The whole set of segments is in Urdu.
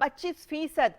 25%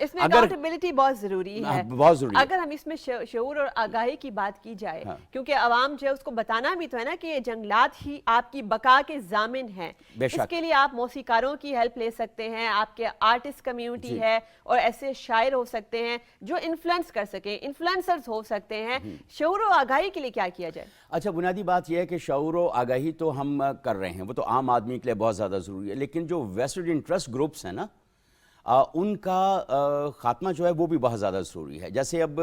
اس میں اکاؤنٹیبلٹی بہت ضروری ہے، بہت ضروری ہے۔ اگر ہم اس میں شعور اور آگاہی کی بات کی جائے، کیونکہ عوام جو ہے اس کو بتانا بھی تو ہے نا کہ یہ جنگلات ہی آپ کی بقا کے ضامن ہیں۔ اس کے لیے آپ موسیقاروں کی ہیلپ لے سکتے ہیں، آپ کے آرٹسٹ کمیونٹی ہے، اور ایسے شاعر ہو سکتے ہیں جو انفلوئنس کر سکیں، انفلوئنسرز ہو سکتے ہیں۔ شعور و آگاہی کے لیے کیا کیا جائے؟ اچھا، بنیادی بات یہ ہے کہ شعور و آگاہی تو ہم کر رہے ہیں، وہ تو عام آدمی کے لیے بہت زیادہ ضروری ہے، لیکن جو ویسٹڈ انٹرسٹ گروپس ہیں نا، ان کا خاتمہ جو ہے وہ بھی بہت زیادہ ضروری ہے۔ جیسے اب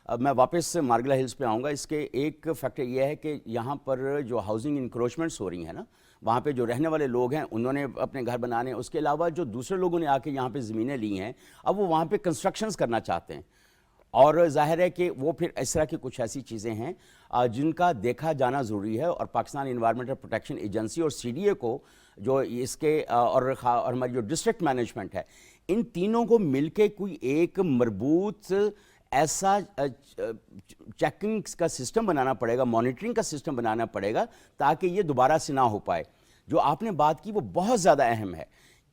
میں واپس مارگلہ ہلز پہ آؤں گا، اس کے ایک فیکٹر یہ ہے کہ یہاں پر جو ہاؤسنگ انکروچمنٹس ہو رہی ہیں نا، وہاں پہ جو رہنے والے لوگ ہیں انہوں نے اپنے گھر بنانے، اس کے علاوہ جو دوسرے لوگوں نے آ کے یہاں پہ زمینیں لی ہیں، اب وہ وہاں پہ کنسٹرکشنز کرنا چاہتے ہیں، اور ظاہر ہے کہ وہ پھر اس طرح کی کچھ ایسی چیزیں ہیں جن کا دیکھا جانا ضروری ہے، اور پاکستان انوائرمنٹل پروٹیکشن ایجنسی اور سی ڈی اے کو جو اس کے اور ہماری جو ڈسٹرکٹ مینجمنٹ ہے، ان تینوں کو مل کے کوئی ایک مربوط ایسا چیکنگ کا سسٹم بنانا پڑے گا، مانیٹرنگ کا سسٹم بنانا پڑے گا، تاکہ یہ دوبارہ سے نہ ہو پائے۔ جو آپ نے بات کی وہ بہت زیادہ اہم ہے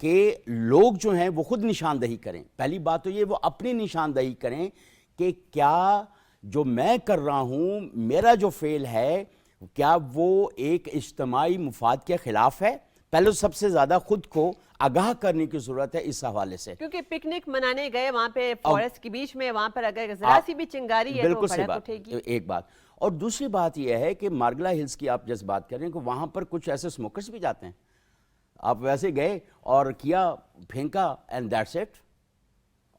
کہ لوگ جو ہیں وہ خود نشاندہی کریں۔ پہلی بات تو یہ وہ اپنی نشاندہی کریں کہ کیا جو میں کر رہا ہوں، میرا جو فعل ہے، کیا وہ ایک اجتماعی مفاد کے خلاف ہے۔ پہلے سب سے زیادہ خود کو آگاہ کرنے کی ضرورت ہے اس حوالے سے، کیونکہ پکنک منانے گئے وہاں پہ فارسٹ کے بیچ میں، وہاں پر اگر ذرا سی بھی چنگاری ہے تو بھڑک اٹھے گی۔ ایک بات، اور دوسری بات یہ ہے کہ مارگلہ ہلز کی آپ جیسے بات کر رہے ہیں کہ وہاں پر کچھ ایسے اسموکرز بھی جاتے ہیں، آپ ویسے گئے اور کیا، پھینکا، اینڈ دیٹس اٹ،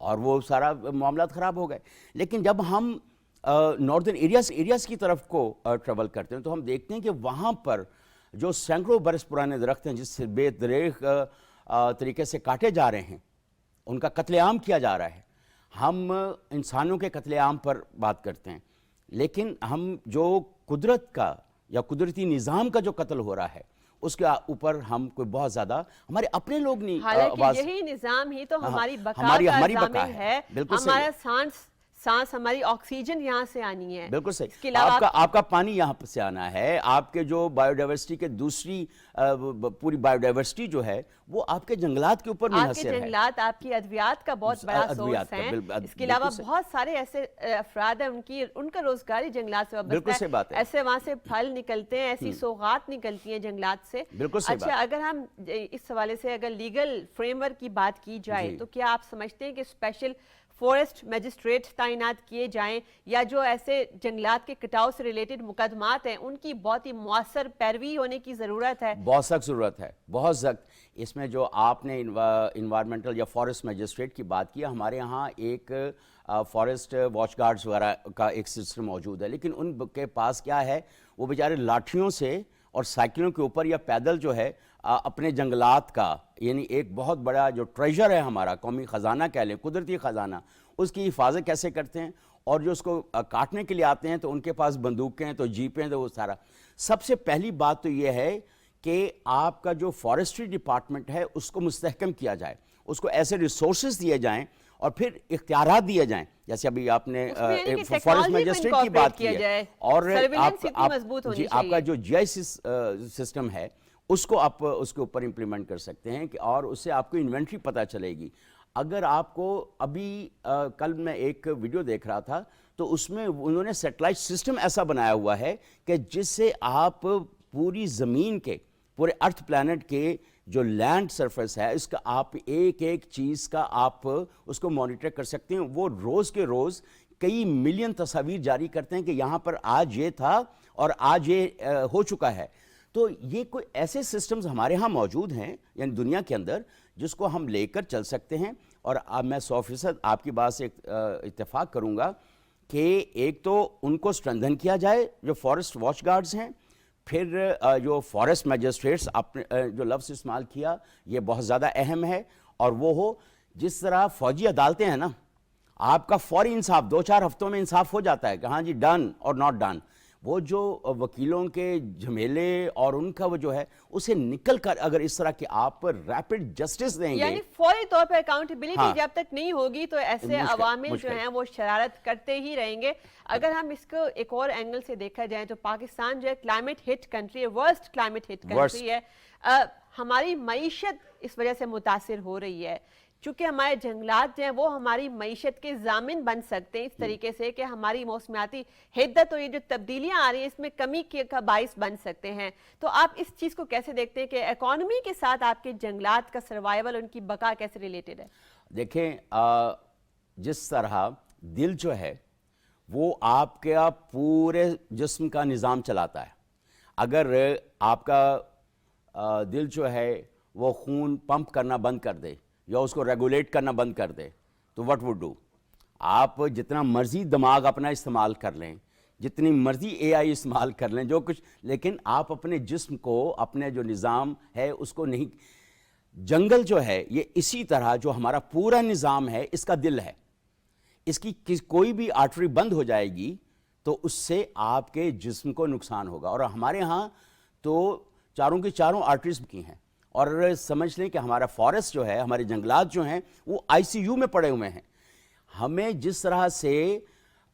اور وہ سارا معاملات خراب ہو گئے۔ لیکن جب ہم ناردرن ایریاز کی طرف کو ٹریول کرتے ہیں تو ہم دیکھتے ہیں کہ وہاں پر جو سینکڑوں برس پرانے درخت ہیں جس سے بے دریغ طریقے سے کاٹے جا رہے ہیں، ان کا قتل عام کیا جا رہا ہے۔ ہم انسانوں کے قتل عام پر بات کرتے ہیں، لیکن ہم جو قدرت کا یا قدرتی نظام کا جو قتل ہو رہا ہے اس کے اوپر ہم کوئی بہت زیادہ، ہمارے اپنے لوگ نہیں، حالانکہ یہی نظام ہی تو ہماری بقا کا ضامن ہے، ہمارا سانس، ہماری آکسیجن یہاں سے آنی ہے۔ بالکل صحیح، آپ کا پانی یہاں سے آنا ہے، آپ کے جو بایو ڈائیورسٹی کے دوسری پوری بایو ڈائیورسٹی جو ہے وہ آپ کے جنگلات کے اوپر منحصر ہے۔ آپ کے جنگلات آپ کی ادویات کا بہت بڑا سورس ہیں، اس کے علاوہ بہت سارے ایسے افراد ہیں ان کا روزگاری جنگلات سے وابستہ ہے، ایسے وہاں سے پھل نکلتے ہیں، ایسی سوغات نکلتی ہیں جنگلات سے۔ اچھا، اگر ہم اس حوالے سے اگر لیگل فریم ورک کی بات کی جائے تو کیا آپ سمجھتے ہیں کہ اسپیشل فورسٹ میجسٹریٹ تعینات کیے جائیں، یا جو ایسے جنگلات کے کٹاؤ سے ریلیٹڈ مقدمات ہیں ان کی بہت ہی مؤثر پیروی ہونے کی ضرورت ہے؟ بہت سخت ضرورت ہے، بہت سخت۔ اس میں جو آپ نے انوائرمنٹل یا فارسٹ میجسٹریٹ کی بات کی، ہمارے ہاں ایک فارسٹ واچ گارڈز وغیرہ کا ایک سسٹم موجود ہے، لیکن ان کے پاس کیا ہے، وہ بیچارے لاٹھیوں سے اور سائیکلوں کے اوپر یا پیدل جو ہے اپنے جنگلات کا، یعنی ایک بہت بڑا جو ٹریجر ہے ہمارا، قومی خزانہ کہہ لیں، قدرتی خزانہ، اس کی حفاظت کیسے کرتے ہیں، اور جو اس کو کاٹنے کے لیے آتے ہیں تو ان کے پاس بندوقیں ہیں، تو جیپیں، تو وہ سارا۔ سب سے پہلی بات تو یہ ہے کہ آپ کا جو فارسٹری ڈپارٹمنٹ ہے اس کو مستحکم کیا جائے، اس کو ایسے ریسورسز دیے جائیں اور پھر اختیارات دیے جائیں، جیسے ابھی آپ نے فارسٹ میجسٹریٹ کی بات کی ہے، اور آپ کا جو جی آئی سسٹم ہے اس کو آپ اس کے اوپر امپلیمنٹ کر سکتے ہیں، اور اس سے آپ کو انوینٹری پتہ چلے گی۔ اگر آپ کو ابھی کل میں ایک ویڈیو دیکھ رہا تھا تو اس میں انہوں نے سیٹلائٹ سسٹم ایسا بنایا ہوا ہے کہ جس سے آپ پوری زمین کے، پورے ارتھ پلانٹ کے جو لینڈ سرفیس ہے اس کا آپ ایک ایک چیز کا آپ اس کو مانیٹر کر سکتے ہیں۔ وہ روز کے روز کئی ملین تصاویر جاری کرتے ہیں کہ یہاں پر آج یہ تھا اور آج یہ ہو چکا ہے۔ تو یہ کوئی ایسے سسٹمز ہمارے ہاں موجود ہیں یعنی دنیا کے اندر جس کو ہم لے کر چل سکتے ہیں، اور اب میں 100% آپ کی بات سے اتفاق کروں گا کہ ایک تو ان کو اسٹرینتھن کیا جائے جو فارسٹ واچ گارڈز ہیں، پھر جو فارسٹ میجسٹریٹس، آپ نے جو لفظ استعمال کیا یہ بہت زیادہ اہم ہے، اور وہ ہو جس طرح فوجی عدالتیں ہیں نا، آپ کا فوری انصاف 2-4 ہفتوں میں انصاف ہو جاتا ہے کہ ہاں جی ڈن اور ناٹ ڈن، وہ جو وکیلوں کے جھمیلے اور ان کا وہ جو ہے اسے نکل کر اگر اس طرح کہ آپ ریپڈ جسٹس دیں گے، یعنی فوری طور پر اکاؤنٹیبلٹی جب تک نہیں ہوگی تو ایسے عوامل جو ہیں وہ شرارت کرتے ہی رہیں گے۔ اگر ہم اس کو ایک اور اینگل سے دیکھا جائے تو پاکستان جو ہے کلائمیٹ ہٹ کنٹری ہے، ورسٹ کلائمیٹ ہٹ کنٹری ہے، ہماری معیشت اس وجہ سے متاثر ہو رہی ہے۔ چونکہ ہمارے جنگلات جو ہیں وہ ہماری معیشت کے ضامن بن سکتے ہیں اس طریقے سے کہ ہماری موسمیاتی حدت اور یہ جو تبدیلیاں آ رہی ہیں اس میں کمی کا باعث بن سکتے ہیں. تو آپ اس چیز کو کیسے دیکھتے ہیں کہ اکانومی کے ساتھ آپ کے جنگلات کا سروائیول، ان کی بقا کیسے ریلیٹڈ ہے؟ دیکھیں جس طرح دل جو ہے وہ آپ کا پورے جسم کا نظام چلاتا ہے. اگر آپ کا دل جو ہے وہ خون پمپ کرنا بند کر دے یا اس کو ریگولیٹ کرنا بند کر دے تو what would do؟ آپ جتنا مرضی دماغ اپنا استعمال کر لیں، جتنی مرضی اے آئی استعمال کر لیں، جو کچھ، لیکن آپ اپنے جسم کو، اپنے جو نظام ہے اس کو نہیں. جنگل جو ہے یہ اسی طرح جو ہمارا پورا نظام ہے اس کا دل ہے. اس کی کوئی بھی آرٹری بند ہو جائے گی تو اس سے آپ کے جسم کو نقصان ہوگا. اور ہمارے ہاں تو چاروں کی چاروں آرٹریز کی ہیں. اور سمجھ لیں کہ ہمارا فارسٹ جو ہے، ہمارے جنگلات جو ہیں وہ آئی سی یو میں پڑے ہوئے ہیں. ہمیں جس طرح سے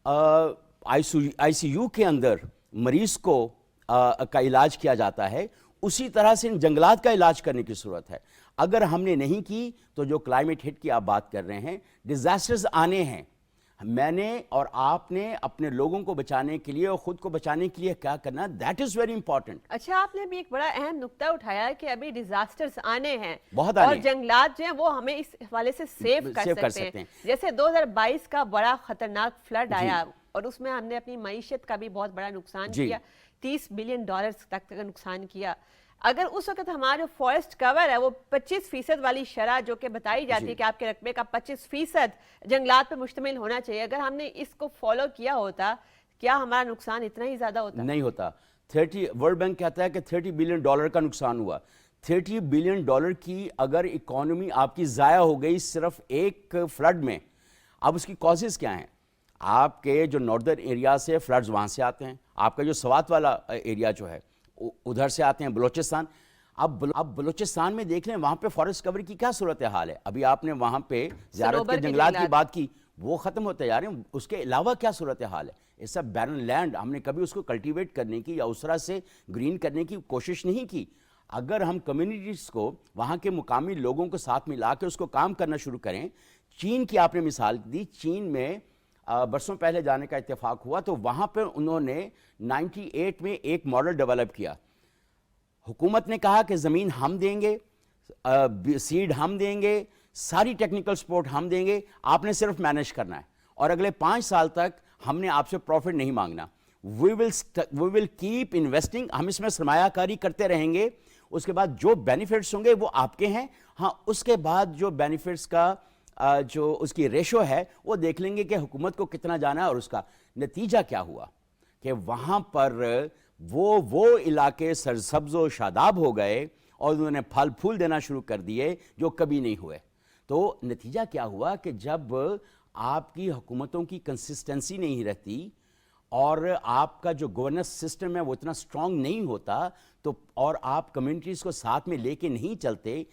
آئی سی یو کے اندر مریض کو کا علاج کیا جاتا ہے، اسی طرح سے ان جنگلات کا علاج کرنے کی ضرورت ہے. اگر ہم نے نہیں کی تو جو کلائمیٹ ہٹ کی آپ بات کر رہے ہیں، ڈیزاسٹرز آنے ہیں. میں نے اور آپ نے اپنے لوگوں کو بچانے کے لیے اور خود کو بچانے کے لیے کیا کرنا، دیٹ از ویری امپورٹنٹ. اچھا، آپ نے بھی ایک بڑا اہم نقطہ اٹھایا ہے کہ ابھی ڈیزاسٹرز آنے ہیں، بہت آنے اور ہیں. جنگلات جو ہیں وہ ہمیں اس حوالے سے سیو کر سکتے ہیں. جیسے 2022 کا بڑا خطرناک فلڈ آیا اور اس میں ہم نے اپنی معیشت کا بھی بہت بڑا نقصان کیا، $30 بلین تک کا نقصان کیا. اگر اس وقت ہمارا جو فارسٹ کور ہے وہ 25% والی شرح جو کہ بتائی جاتی ہے کہ آپ کے رقبے کا 25% جنگلات پہ مشتمل ہونا چاہیے، اگر ہم نے اس کو فالو کیا ہوتا، کیا ہمارا نقصان اتنا ہی زیادہ ہوتا؟ نہیں ہوتا. ورلڈ بینک کہتا ہے کہ $30 بلین کا نقصان ہوا. $30 بلین کی اگر اکانومی آپ کی ضائع ہو گئی صرف ایک فلڈ میں. اب اس کی کازز کیا ہیں؟ آپ کے جو ناردرن ایریا سے فلڈز وہاں سے آتے ہیں، آپ کا جو سوات والا ایریا جو ہے ادھر سے آتے ہیں، بلوچستان. اب بلوچستان میں دیکھ لیں وہاں پہ فارسٹ کور کی کیا صورتحال ہے. ابھی آپ نے وہاں پہ زیارت کے جنگلات کی بات کی، وہ ختم ہوتے جا رہے ہیں. اس کے علاوہ کیا صورتحال ہے؟ اس سب بیرن لینڈ، ہم نے کبھی اس کو کلٹیویٹ کرنے کی یا اس طرح سے گرین کرنے کی کوشش نہیں کی. اگر ہم کمیونٹیز کو، وہاں کے مقامی لوگوں کو ساتھ ملا کے اس کو کام کرنا شروع کریں. چین کی آپ نے مثال دی، چین میں برسوں پہلے جانے کا اتفاق ہوا تو وہاں پہ انہوں نے 98 میں ایک ماڈل ڈیولپ کیا. حکومت نے کہا کہ زمین ہم دیں گے، سیڈ ہم دیں گے، ساری ٹیکنیکل سپورٹ ہم دیں گے، آپ نے صرف مینیج کرنا ہے اور اگلے 5 سال تک ہم نے آپ سے پروفٹ نہیں مانگنا. وی ول کیپ انویسٹنگ، ہم اس میں سرمایہ کاری کرتے رہیں گے. اس کے بعد جو بینیفٹس ہوں گے وہ آپ کے ہیں. ہاں، اس کے بعد جو بینیفٹس کا جو اس کی ریشو ہے وہ دیکھ لیں گے کہ حکومت کو کتنا جانا ہے. اور اس کا نتیجہ کیا ہوا کہ وہاں پر وہ علاقے سرسبز و شاداب ہو گئے اور انہوں نے پھل پھول دینا شروع کر دیے جو کبھی نہیں ہوئے. تو نتیجہ کیا ہوا کہ جب آپ کی حکومتوں کی کنسسٹنسی نہیں رہتی اور آپ کا جو گورننس سسٹم ہے وہ اتنا اسٹرانگ نہیں ہوتا تو، اور آپ کمیونٹیز کو ساتھ میں لے کے نہیں چلتے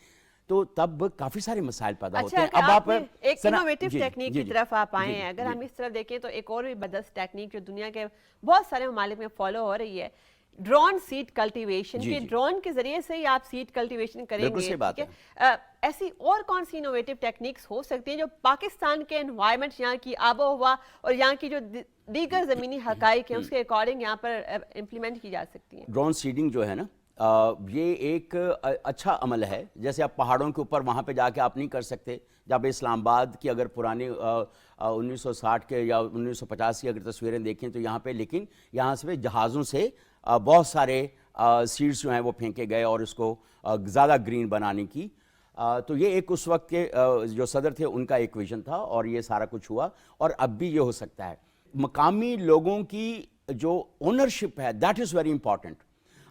تو تب کافی سارے مسائل پیدا ہوتے ہیں. اب آپ ایک انوویٹو ٹیکنیک کی طرف آپ آئے ہیں. اگر ہم اس طرف دیکھیں تو ایک اور بھی بدست ٹیکنیک جو دنیا کے بہت سارے ممالک میں فالو ہو رہی ہے، ڈرون سیڈ کلٹیویشن. کہ ڈرون کے ذریعے سے ہی آپ سیڈ کلٹیویشن کریں گے. ایسی اور کون سی انوویٹو ٹیکنیکس ہو سکتی ہیں جو پاکستان کے انوائرمنٹ، یہاں کی آب و ہوا اور یہاں کی جو دیگر زمینی حقائق ہیں اس کے اکارڈنگ یہاں پر امپلیمنٹ کی جا سکتی ہیں؟ ڈرون سیڈنگ جو ہے نا، یہ ایک اچھا عمل ہے. جیسے آپ پہاڑوں کے اوپر وہاں پہ جا کے آپ نہیں کر سکتے. جب اسلام آباد کی اگر پرانے 1960 کے یا 1950 کی اگر تصویریں دیکھیں تو یہاں پہ، لیکن یہاں سے جہازوں سے بہت سارے سیڈز جو ہیں وہ پھینکے گئے اور اس کو زیادہ گرین بنانے کی. تو یہ ایک اس وقت کے جو صدر تھے ان کا ایک ویژن تھا اور یہ سارا کچھ ہوا اور اب بھی یہ ہو سکتا ہے. مقامی لوگوں کی جو اونرشپ ہے، دیٹ از ویری امپورٹنٹ.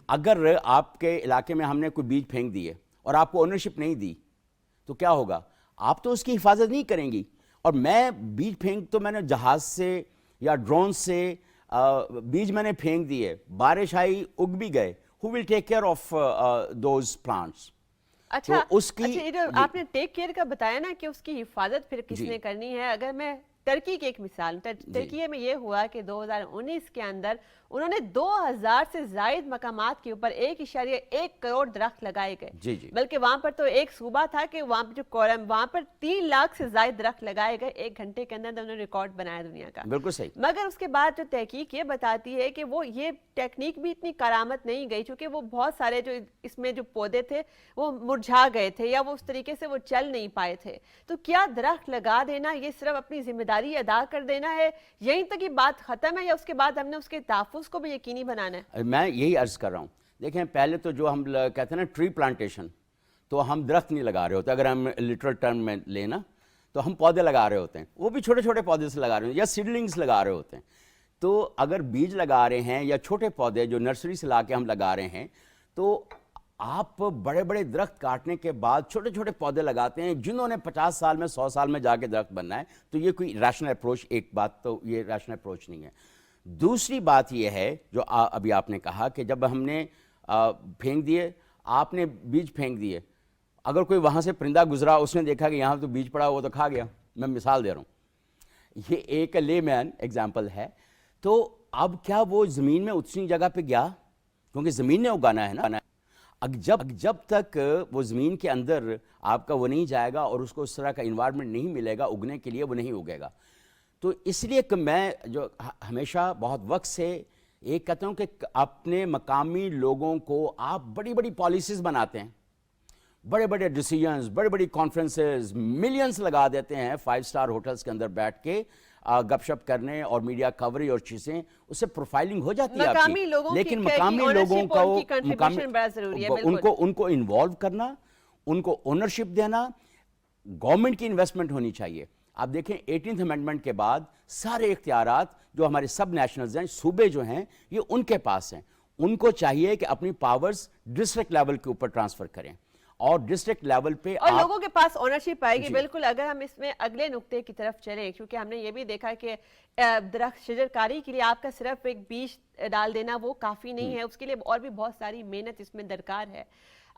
اگر آپ کے علاقے میں ہم نے کوئی بیج پھینک دیے اور آپ کو اونرشپ نہیں دی تو کیا ہوگا؟ آپ تو اس کی حفاظت نہیں کریں گی. اور میں بیج پھینک تو میں نے جہاز سے یا ڈرون سے بیج میں نے پھینک دیے، بارش آئی، اگ بھی گئے. who will take care of those plants؟ اچھا، یہ جو آپ نے ٹیک کیئر کا بتایا نا کہ اس کی حفاظت پھر کس نے کرنی ہے. اگر میں ترکی کی ایک مثال ترکی میں یہ ہوا کہ 2019 کے اندر انہوں نے 2000 سے زائد مقامات کے اوپر 1.1 کروڑ درخت لگائے گئے، بلکہ وہاں پر تو ایک صوبہ تھا کہ وہاں پر 3 لاکھ سے زائد درخت لگائے گئے 1 گھنٹے کے اندر، انہوں نے ریکارڈ بنایا دنیا کا. بالکل صحیح. مگر اس کے بعد جو تحقیق یہ بتاتی ہے کہ وہ یہ ٹیکنیک بھی اتنی کارآمد نہیں گئی، چونکہ وہ بہت سارے جو اس میں جو پودے تھے وہ مرجھا گئے تھے یا وہ اس طریقے سے وہ چل نہیں پائے تھے. تو کیا درخت لگا دینا یہ صرف اپنی ذمہ داری ادا کر دینا ہے، یہیں تک یہ بات ختم ہے، یا اس کے بعد ہم نے اس کے تحفظ کو بھی یقینی بنانا ہے؟ میں یہی عرض کر رہا ہوں. دیکھیں پہلے تو جو ہم کہتے ہیں نا ٹری پلانٹیشن، تو ہم درخت نہیں لگا رہے ہوتے. اگر ہم لٹرل ٹرم میں لینا تو ہم پودے لگا رہے ہوتے ہیں، وہ بھی چھوٹے چھوٹے پودے سے لگا رہے ہیں یا سیڈلنگز لگا رہے ہوتے ہیں. تو اگر بیج لگا رہے ہیں یا چھوٹے پودے جو نرسری سے لا کے ہم لگا رہے ہیں، تو آپ بڑے بڑے درخت کاٹنے کے بعد چھوٹے چھوٹے پودے لگاتے ہیں جنہوں نے 50 سال میں 100 سال میں جا کے درخت بننا ہے. تو یہ کوئی ریشنل اپروچ، ایک بات تو یہ ریشنل اپروچ نہیں ہے. دوسری بات یہ ہے جو ابھی آپ نے کہا کہ جب ہم نے پھینک دیے، آپ نے بیج پھینک دیے، اگر کوئی وہاں سے پرندہ گزرا، اس نے دیکھا کہ یہاں تو بیج پڑا، وہ تو کھا گیا. میں مثال دے رہا ہوں، یہ ایک لے مین ایگزامپل ہے. تو اب کیا وہ زمین میں اتنی جگہ پہ گیا، کیونکہ زمین نے اگانا ہے نا. جب تک وہ زمین کے اندر آپ کا وہ نہیں جائے گا اور اس کو اس طرح کا انوائرمنٹ نہیں ملے گا اگنے کے لیے، وہ نہیں اگے گا. تو اس لیے کہ میں جو ہمیشہ بہت وقت سے ایک کہتا ہوں کہ اپنے مقامی لوگوں کو آپ بڑی بڑی پالیسیز بناتے ہیں، بڑے بڑے ڈیسیجنز، بڑی بڑی کانفرنسز، ملینز لگا دیتے ہیں 5 اسٹار ہوٹلز کے اندر بیٹھ کے گپ شپ کرنے اور میڈیا کوریج اور چیزیں، اس سے پروفائلنگ ہو جاتی ہے آپ کی. لیکن مقامی لوگوں کو ان کو انوالو کرنا، ان کو اونرشپ دینا، گورنمنٹ کی انویسٹمنٹ ہونی چاہیے. آپ دیکھیں 18th امینڈمنٹ کے بعد سارے اختیارات جو ہمارے سب نیشنلز ہیں، صوبے جو ہیں، یہ ان کے پاس ہیں. ان کو چاہیے کہ اپنی پاورز ڈسٹرکٹ لیول کے اوپر ٹرانسفر کریں اور ڈسٹرکٹ لیول پہ اور لوگوں کے پاس اونرشپ آئے گی. بالکل. اگر ہم اس میں اگلے نقطے کی طرف چلیں، کیونکہ ہم نے یہ بھی دیکھا کہ درخت شجرکاری کے لیے آپ کا صرف ایک بیج ڈال دینا وہ کافی نہیں ہے، اس کے لیے اور بھی بہت ساری محنت اس میں درکار ہے.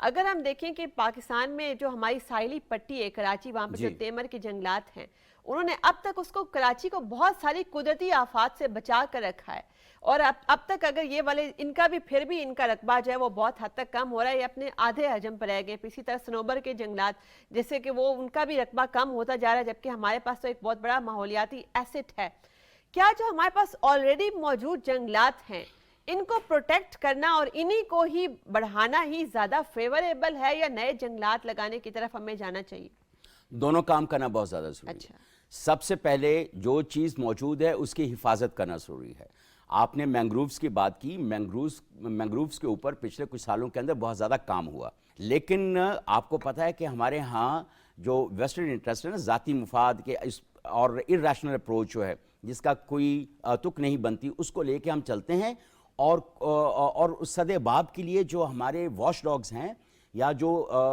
اگر ہم دیکھیں کہ پاکستان میں جو ہماری ساحلی پٹی ہے کراچی، وہاں پہ جو تیمر کے جنگلات ہیں، انہوں نے اب تک اس کو کراچی کو بہت ساری قدرتی آفات سے بچا کر رکھا ہے. اور اب تک اگر یہ والے ان کا بھی پھر بھی ان کا رقبہ جو ہے وہ بہت حد تک کم ہو رہا ہے، یہ اپنے آدھے حجم پر رہ گئے. اسی طرح صنوبر کے جنگلات جیسے کہ وہ ان کا بھی رقبہ کم ہوتا جا رہا ہے، جبکہ ہمارے پاس تو ایک بہت بڑا ماحولیاتی ایسٹ ہے. کیا جو ہمارے پاس آلریڈی موجود جنگلات ہیں ان کو پروٹیکٹ کرنا اور انہی کو ہی بڑھانا ہی زیادہ فیوریبل ہے، یا نئے جنگلات لگانے کی طرف ہمیں جانا چاہیے؟ دونوں کام کرنا بہت زیادہ ضروری ہے. سب سے پہلے جو چیز موجود ہے اس کی حفاظت کرنا ضروری ہے. آپ نے مینگرووز کی بات کی. مینگرووز کے اوپر پچھلے کچھ سالوں کے اندر بہت زیادہ کام ہوا، لیکن آپ کو پتہ ہے کہ ہمارے ہاں جو ویسٹرن انٹرسٹ ہے نا، ذاتی مفاد کے اور ارریشنل اپروچ جو ہے جس کا کوئی تک نہیں بنتی، اس کو لے کے ہم چلتے ہیں. اور اس صد باب کے لیے جو ہمارے واش ڈاگز ہیں یا جو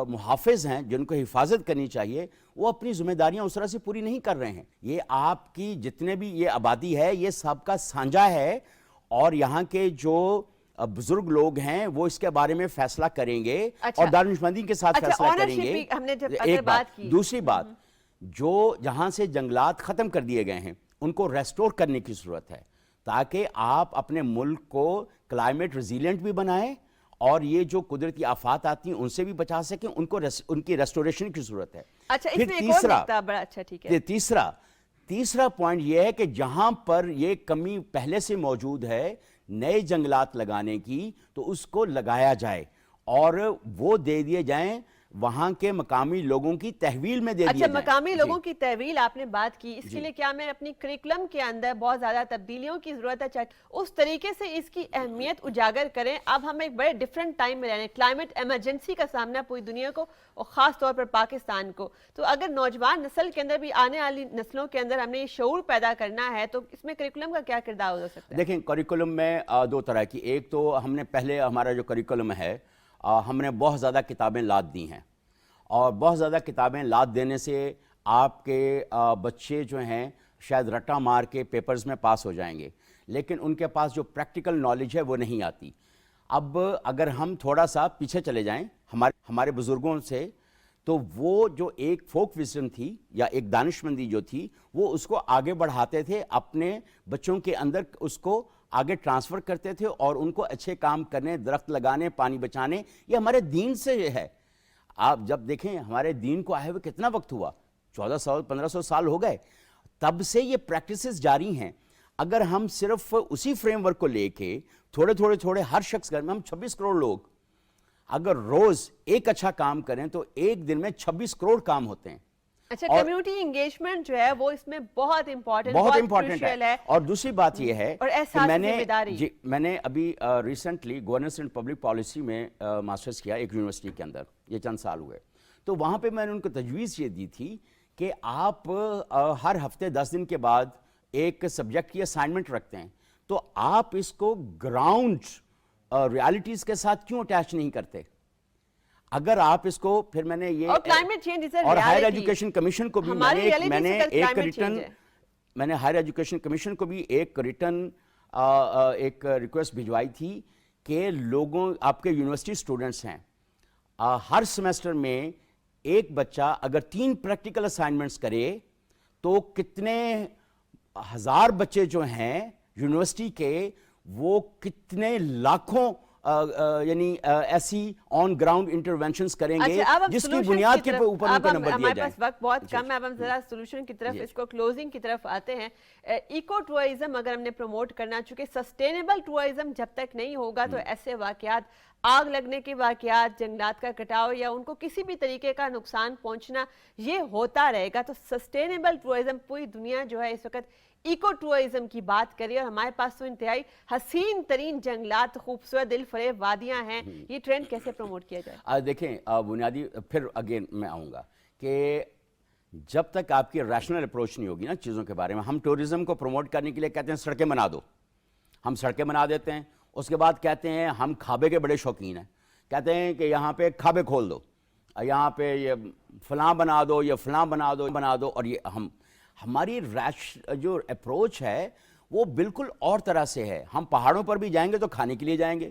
محافظ ہیں جن کو حفاظت کرنی چاہیے، وہ اپنی ذمہ داریاں اس طرح سے پوری نہیں کر رہے ہیں. یہ آپ کی جتنے بھی یہ آبادی ہے یہ سب کا سانجا ہے، اور یہاں کے جو بزرگ لوگ ہیں وہ اس کے بارے میں فیصلہ کریں گے اور دانشمندی کے ساتھ فیصلہ کریں گے. ایک بات. دوسری بات، جو جہاں سے جنگلات ختم کر دیے گئے ہیں ان کو ریسٹور کرنے کی ضرورت ہے، تاکہ آپ اپنے ملک کو کلائمیٹ ریزیلینٹ بھی بنائیں اور یہ جو قدرتی آفات آتی ہیں ان سے بھی بچا سکیں. ان کی ریسٹوریشن کی ضرورت ہے. تیسرا پوائنٹ یہ ہے کہ جہاں پر یہ کمی پہلے سے موجود ہے نئے جنگلات لگانے کی، تو اس کو لگایا جائے اور وہ دے دیے جائیں وہاں کے مقامی لوگوں کی تحویل میں دے دیا جائے. مقامی لوگوں کی تحویل آپ نے بات کی، اس کے لیے کیا میں اپنی کریکلم کے اندر بہت زیادہ تبدیلیوں کی ضرورت ہے، اس طریقے سے اس کی اہمیت اجاگر کریں؟ اب ہم ایک بڑے ڈیفرنٹ ٹائم میں رہ رہے ہیں، کلائمیٹ ایمرجنسی کا سامنا پوری دنیا کو اور خاص طور پر پاکستان کو. تو اگر نوجوان نسل کے اندر بھی، آنے والی نسلوں کے اندر ہم نے یہ شعور پیدا کرنا ہے، تو اس میں کریکلم کا کیا کردار ہو سکتا ہے؟ دیکھیں کریکلم میں دو طرح کی. ایک تو ہم نے پہلے ہمارا جو کریکلم ہے ہم نے بہت زیادہ کتابیں لاد دی ہیں، اور بہت زیادہ کتابیں لاد دینے سے آپ کے بچے جو ہیں شاید رٹا مار کے پیپرز میں پاس ہو جائیں گے، لیکن ان کے پاس جو پریکٹیکل نالج ہے وہ نہیں آتی. اب اگر ہم تھوڑا سا پیچھے چلے جائیں ہمارے بزرگوں سے، تو وہ جو ایک فوک وزڈم تھی یا ایک دانشمندی جو تھی وہ اس کو آگے بڑھاتے تھے، اپنے بچوں کے اندر اس کو آگے ٹرانسفر کرتے تھے اور ان کو اچھے کام کرنے، درخت لگانے، پانی بچانے، یہ ہمارے دین سے ہے۔ آپ جب دیکھیں ہمارے دین کو آئے ہوئے کتنا وقت ہوا، 1400 1500 سال ہو گئے، تب سے یہ پریکٹسز جاری ہیں۔ اگر ہم صرف اسی فریم ورک کو لے کے تھوڑے ہر شخص گھر میں، ہم 26 کروڑ لوگ اگر روز ایک اچھا کام کریں تو ایک دن میں 26 کروڑ کام ہوتے ہیں۔ اچھا، کمیونٹی انگیجمنٹ جو ہے وہ اس میں بہت امپورٹنٹ ہے۔ اور دوسری بات یہ ہے اور کہ میں نے ابھی recently governance and public policy میں ماسٹرز کیا ایک یونیورسٹی کے اندر، یہ چند سال ہوئے، تو وہاں پہ میں نے ان کو تجویز یہ دی تھی کہ آپ ہر ہفتے 10 دن کے بعد ایک سبجیکٹ کی اسائنمنٹ رکھتے ہیں، تو آپ اس کو گراؤنڈ ریالٹیز کے ساتھ کیوں اٹیچ نہیں کرتے؟ اگر آپ اس کو پھر میں نے یہ اور ہائر ایجوکیشن کمیشن کو بھی میں نے ہائر ایجوکیشن کمیشن کو بھی ایک ریٹن ایک ریکویسٹ بھجوائی تھی کہ لوگوں، آپ کے یونیورسٹی اسٹوڈنٹس ہیں، ہر سیمیسٹر میں ایک بچہ اگر 3 پریکٹیکل اسائنمنٹس کرے تو کتنے ہزار بچے جو ہیں یونیورسٹی کے، وہ کتنے لاکھوں یعنی ایسی آن گراؤنڈ انٹرونشنز کریں گے جس کی بنیاد کے اوپر ان کو نمبر دیا جائے۔ ہمارے پاس وقت بہت کم ہے، اب ہم ذرا سولوشن کی طرف، اس کو کلوزنگ کی طرف آتے ہیں۔ ایکو ٹورازم اگر ہم نے پروموٹ کرنا، چونکہ سسٹینیبل ٹورازم جب تک نہیں ہوگا تو ایسے واقعات، آگ لگنے کے واقعات، جنگلات کا کٹاؤ یا ان کو کسی بھی طریقے کا نقصان پہنچنا، یہ ہوتا رہے گا۔ تو سسٹینیبل ٹورازم، پوری دنیا جو ہے اس وقت ایکو ٹورازم کی بات کریے، اور ہمارے پاس تو انتہائی حسین ترین جنگلات، خوبصورت دل فریب وادیاں ہیں، یہ ٹرینڈ کیسے پروموٹ کیا جائے؟ دیکھیں بنیادی پھر اگین میں آؤں گا کہ جب تک آپ کی ریشنل اپروچ نہیں ہوگی نا چیزوں کے بارے میں، ہم ٹورزم کو پروموٹ کرنے کے لیے کہتے ہیں سڑکیں بنا دو، ہم سڑکیں بنا دیتے ہیں، اس کے بعد کہتے ہیں ہم کھابے کے بڑے شوقین ہیں، کہتے ہیں کہ یہاں پہ کھابے کھول دو، یہاں پہ یہ فلاں بنا دو، یہ فلاں بنا دو، اور یہ ہماری جو اپروچ ہے وہ بالکل اور طرح سے ہے۔ ہم پہاڑوں پر بھی جائیں گے تو کھانے کے لیے جائیں گے،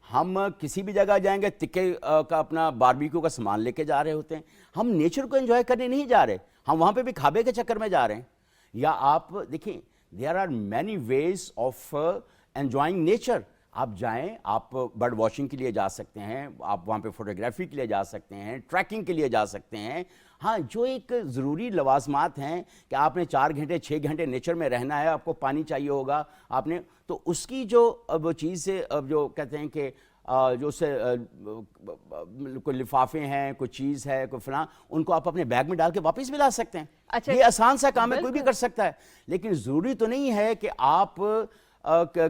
ہم کسی بھی جگہ جائیں گے تکے کا اپنا باربیکیو کا سامان لے کے جا رہے ہوتے ہیں، ہم نیچر کو انجوائے کرنے نہیں جا رہے، ہم وہاں پہ بھی کھابے کے چکر میں جا رہے ہیں۔ یا آپ دیکھیں there are many ways of enjoying nature۔ آپ جائیں، آپ برڈ واچنگ کے لیے جا سکتے ہیں، آپ وہاں پہ فوٹوگرافی کے لیے جا سکتے ہیں، ٹریکنگ کے لیے جا سکتے ہیں۔ ہاں، جو ایک ضروری لوازمات ہیں کہ آپ نے 4 گھنٹے 6 گھنٹے نیچر میں رہنا ہے، آپ کو پانی چاہیے ہوگا، آپ نے تو اس کی جو وہ چیز سے جو کہتے ہیں کہ جو سے کوئی لفافے ہیں، کوئی چیز ہے، کوئی فلاں، ان کو آپ اپنے بیگ میں ڈال کے واپس بھی لا سکتے ہیں۔ یہ آسان سا کام ہے، کوئی بھی کر سکتا ہے، لیکن ضروری تو نہیں ہے کہ آپ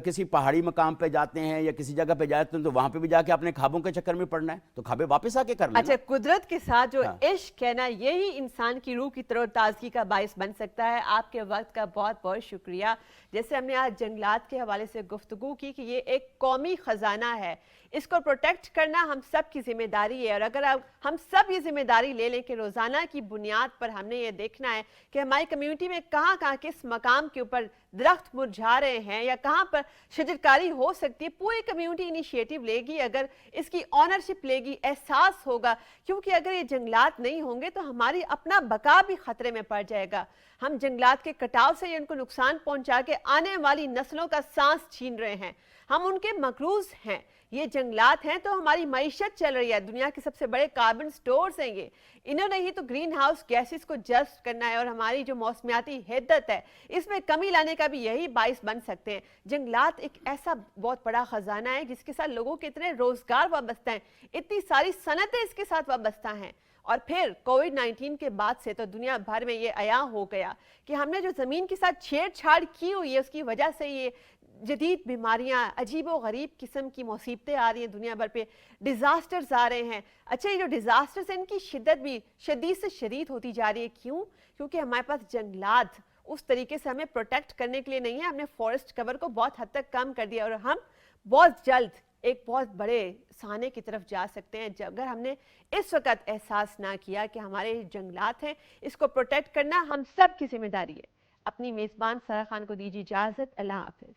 کسی پہاڑی مقام پہ جاتے ہیں یا کسی جگہ پہ جاتے ہیں تو وہاں پہ بھی جا کے اپنے کھابوں کے چکر میں پڑنا ہے، تو کھابے واپس آ کے کر لینا۔ اچھا، قدرت کے ساتھ جو عشق ہے نا، یہی انسان کی روح کی تر و تازگی کا باعث بن سکتا ہے۔ آپ کے وقت کا بہت بہت شکریہ۔ جیسے ہم نے آج جنگلات کے حوالے سے گفتگو کی کہ یہ ایک قومی خزانہ ہے، اس کو پروٹیکٹ کرنا ہم سب کی ذمہ داری ہے، اور اگر ہم سب یہ ذمہ داری لے لیں کہ روزانہ کی بنیاد پر ہم نے یہ دیکھنا ہے کہ ہماری کمیونٹی میں کہاں کس مقام کے اوپر درخت مرجھا رہے ہیں یا کہاں پر شجرکاری ہو سکتی ہے، پوری کمیونٹی انیشیٹو لے گی، اگر اس کی آنرشپ لے گی، احساس ہوگا، کیونکہ اگر یہ جنگلات نہیں ہوں گے تو ہماری اپنا بقا بھی خطرے میں پڑ جائے گا۔ ہم جنگلات کے کٹاؤ سے ان کو نقصان پہنچا کے آنے والی نسلوں کا سانس چھین رہے ہیں، ہم ان کے مقروض ہیں۔ یہ جنگلات ہیں تو ہماری معیشت چل رہی ہے، دنیا کے سب سے بڑے کاربن سٹورز ہیں یہ، انہوں نے ہی تو گرین ہاؤس گیسز کو جذب کرنا ہے، اور ہماری جو موسمیاتی حدت ہے اس میں کمی لانے کا بھی یہی باعث بن سکتے ہیں۔ جنگلات ایک ایسا بہت بڑا خزانہ ہے جس کے ساتھ لوگوں کے اتنے روزگار وابستہ ہیں، اتنی ساری صنعتیں اس کے ساتھ وابستہ ہیں، اور پھر کووڈ-19 کے بعد سے تو دنیا بھر میں یہ عیاں ہو گیا کہ ہم نے جو زمین کے ساتھ چھیڑ چھاڑ کی ہوئی ہے اس کی وجہ سے یہ جدید بیماریاں، عجیب و غریب قسم کی مصیبتیں آ رہی ہیں، دنیا بھر پہ ڈیزاسٹرز آ رہے ہیں۔ اچھا، یہ جو ڈیزاسٹرز ہیں ان کی شدت بھی شدید سے شدید ہوتی جا رہی ہے، کیوں؟ کیونکہ ہمارے پاس جنگلات اس طریقے سے ہمیں پروٹیکٹ کرنے کے لیے نہیں ہے، ہم نے فورسٹ کور کو بہت حد تک کم کر دیا، اور ہم بہت جلد ایک بہت بڑے سانے کی طرف جا سکتے ہیں اگر ہم نے اس وقت احساس نہ کیا کہ ہمارے جنگلات ہیں، اس کو پروٹیکٹ کرنا ہم سب کی ذمہ داری ہے۔ اپنی میزبان سارا خان کو دیجیے اجازت، اللہ حافظ۔